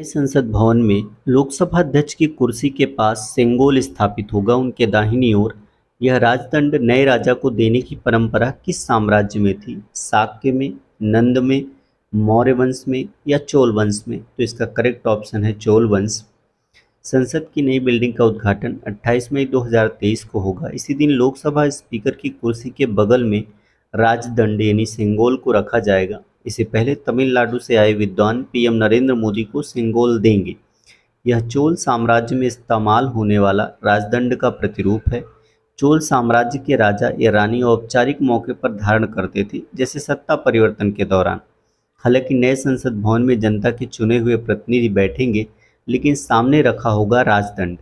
संसद भवन में लोकसभा अध्यक्ष की कुर्सी के पास सेंगोल स्थापित होगा। उनके दाहिनी ओर। यह राजदंड नए राजा को देने की परंपरा किस साम्राज्य में थी? शाक्य में, नंद में, मौर्य वंश में या चोल वंश में? तो इसका करेक्ट ऑप्शन है चोल वंश। संसद की नई बिल्डिंग का उद्घाटन 28 मई 2023 को होगा। इसी दिन लोकसभा स्पीकर की कुर्सी के बगल में राजदंड यानी सेंगोल को रखा जाएगा। इससे पहले तमिलनाडु से आए विद्वान पीएम नरेंद्र मोदी को सेंगोल देंगे। यह चोल साम्राज्य में इस्तेमाल होने वाला राजदंड का प्रतिरूप है। चोल साम्राज्य के राजा या रानी औपचारिक मौके पर धारण करते थे, जैसे सत्ता परिवर्तन के दौरान। हालांकि नए संसद भवन में जनता के चुने हुए प्रतिनिधि बैठेंगे, लेकिन सामने रखा होगा राजदंड।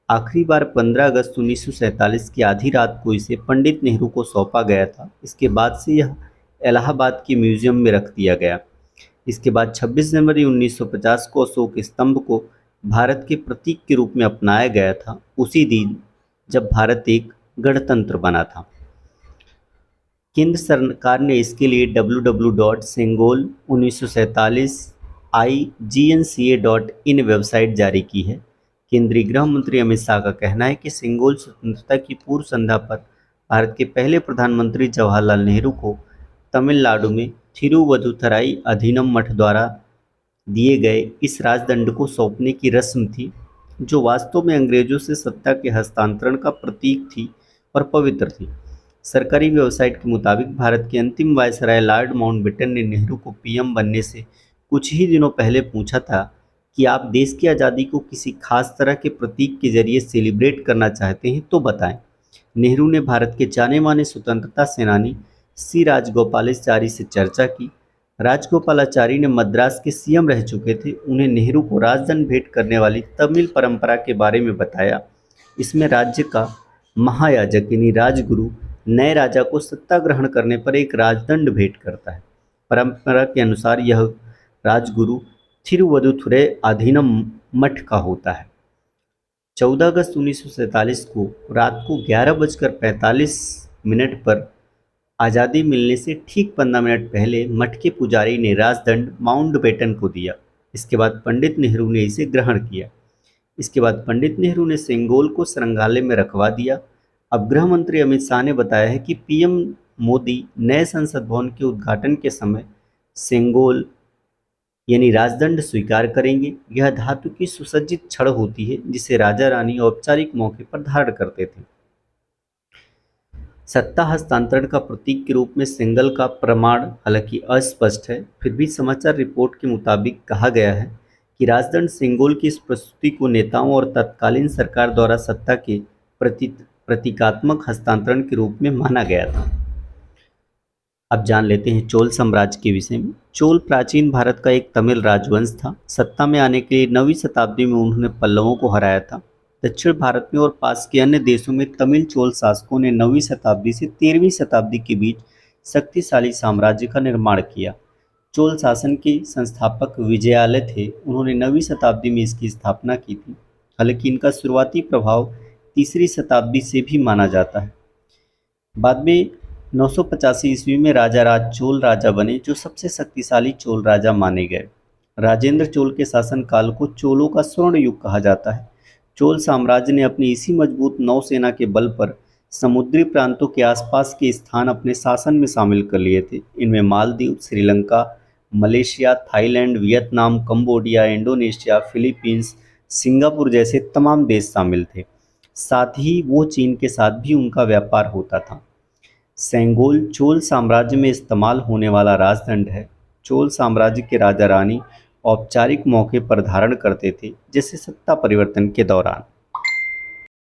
आखिरी बार 15 अगस्त 1947 की आधी रात को इसे पंडित नेहरू को सौंपा गया था। इसके बाद से यह इलाहाबाद के म्यूजियम में रख दिया गया। इसके बाद 26 जनवरी 1950 को अशोक स्तंभ को भारत के प्रतीक के रूप में अपनाया गया था, उसी दिन जब भारत एक गणतंत्र बना था। केंद्र सरकार ने इसके लिए www.sengol1947ignca.in वेबसाइट जारी की है। केंद्रीय गृह मंत्री अमित शाह का कहना है कि सेंगोल स्वतंत्रता की पूर्व संध्या पर भारत के पहले प्रधानमंत्री जवाहरलाल नेहरू को तमिलनाडु में थिरुवदुथुराई अधीनम मठ द्वारा दिए गए इस राजदंड को सौंपने की रस्म थी, जो वास्तव में अंग्रेजों से सत्ता के हस्तांतरण का प्रतीक थी और पवित्र थी। सरकारी वेबसाइट के मुताबिक भारत के अंतिम वायसराय लॉर्ड माउंटबेटन ने नेहरू को पीएम बनने से कुछ ही दिनों पहले पूछा था कि आप देश की आज़ादी को किसी खास तरह के प्रतीक के जरिए सेलिब्रेट करना चाहते हैं तो बताएं। नेहरू ने भारत के जाने माने स्वतंत्रता सेनानी सी राजगोपालाचारी से चर्चा की। राजगोपालाचारी ने मद्रास के सीएम रह चुके थे। उन्हें नेहरू को राजदंड भेंट करने वाली तमिल परंपरा के बारे में बताया। इसमें राज्य का महायाजक यानी राजगुरु नए राजा को सत्ता ग्रहण करने पर एक राजदंड भेंट करता है। परंपरा के अनुसार यह राजगुरु थिरुवदुथुरई अधीनम मठ का होता है। 14 अगस्त 1947 को रात को 11:45 पर आज़ादी मिलने से ठीक 15 मिनट पहले मठ के पुजारी ने राजदंड माउंटबेटन को दिया। इसके बाद पंडित नेहरू ने इसे ग्रहण किया। इसके बाद पंडित नेहरू ने सेंगोल को संग्रहालय में रखवा दिया। अब गृह मंत्री अमित शाह ने बताया है कि पीएम मोदी नए संसद भवन के उद्घाटन के समय सेंगोल यानी राजदंड स्वीकार करेंगे। यह धातु की सुसज्जित छड़ होती है, जिसे राजा रानी औपचारिक मौके पर धारण करते थे। सत्ता हस्तांतरण का प्रतीक के रूप में सेंगल का प्रमाण हालांकि अस्पष्ट है, फिर भी समाचार रिपोर्ट के मुताबिक कहा गया है कि राजदंड सेंगोल की इस प्रस्तुति को नेताओं और तत्कालीन सरकार द्वारा सत्ता के प्रतीकात्मक हस्तांतरण के रूप में माना गया था। अब जान लेते हैं चोल साम्राज्य के विषय में। चोल प्राचीन भारत का एक तमिल राजवंश था। सत्ता में आने के लिए 9वीं शताब्दी में उन्होंने पल्लवों को हराया था। दक्षिण भारत में और पास के अन्य देशों में तमिल चोल शासकों ने 9वीं शताब्दी से 13वीं शताब्दी के बीच शक्तिशाली साम्राज्य का निर्माण किया। चोल शासन के संस्थापक विजयालय थे। उन्होंने 9वीं शताब्दी में इसकी स्थापना की थी। हालांकि इनका शुरुआती प्रभाव 3री शताब्दी से भी माना जाता है। बाद में 985 ईस्वी में राजा राज चोल राजा बने, जो सबसे शक्तिशाली चोल राजा माने गए। राजेंद्र चोल के शासनकाल को चोलों का स्वर्ण युग कहा जाता है। चोल साम्राज्य ने अपनी इसी मजबूत नौसेना के बल पर समुद्री प्रांतों के आसपास के स्थान अपने शासन में शामिल कर लिए थे। इनमें Maldives, Sri Lanka, Malaysia, Thailand, Vietnam, Cambodia, Indonesia, Philippines, Singapore जैसे तमाम देश शामिल थे। साथ ही वो चीन के साथ भी उनका व्यापार होता था। सेंगोल चोल साम्राज्य में इस्तेमाल होने वाला राजदंड है। चोल साम्राज्य के राजा रानी औपचारिक मौके पर धारण करते थे, जैसे सत्ता परिवर्तन के दौरान।